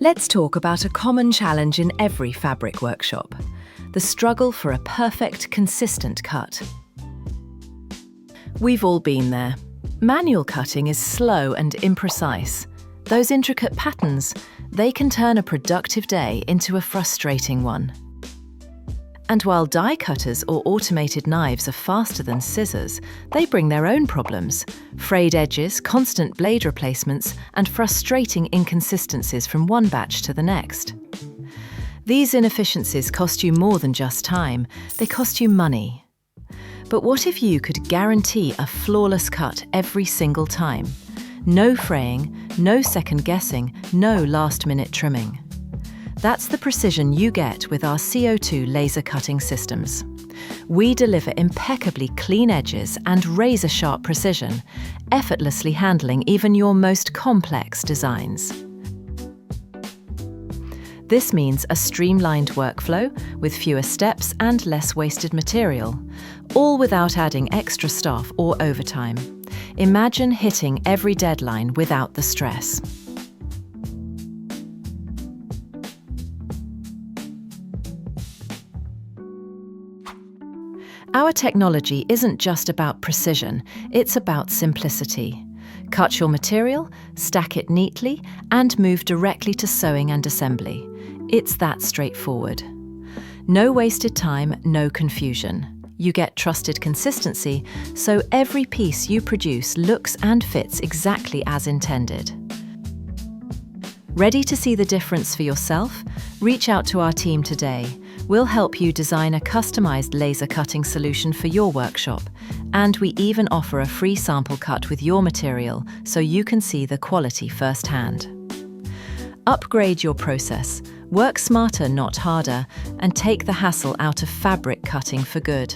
Let's talk about a common challenge in every fabric workshop: the struggle for a perfect, consistent cut. We've all been there. Manual cutting is slow and imprecise. Those intricate patterns, they can turn a productive day into a frustrating one. And while die cutters or automated knives are faster than scissors, they bring their own problems: frayed edges, constant blade replacements, and frustrating inconsistencies from one batch to the next. These inefficiencies cost you more than just time, they cost you money. But what if you could guarantee a flawless cut every single time? No fraying, no second guessing, no last-minute trimming. That's the precision you get with our CO2 laser cutting systems. We deliver impeccably clean edges and razor-sharp precision, effortlessly handling even your most complex designs. This means a streamlined workflow with fewer steps and less wasted material, all without adding extra staff or overtime. Imagine hitting every deadline without the stress. Our technology isn't just about precision, it's about simplicity. Cut your material, stack it neatly, and move directly to sewing and assembly. It's that straightforward. No wasted time, no confusion. You get trusted consistency, so every piece you produce looks and fits exactly as intended. Ready to see the difference for yourself? Reach out to our team today. We'll help you design a customized laser cutting solution for your workshop, and we even offer a free sample cut with your material so you can see the quality firsthand. Upgrade your process, work smarter, not harder, and take the hassle out of fabric cutting for good.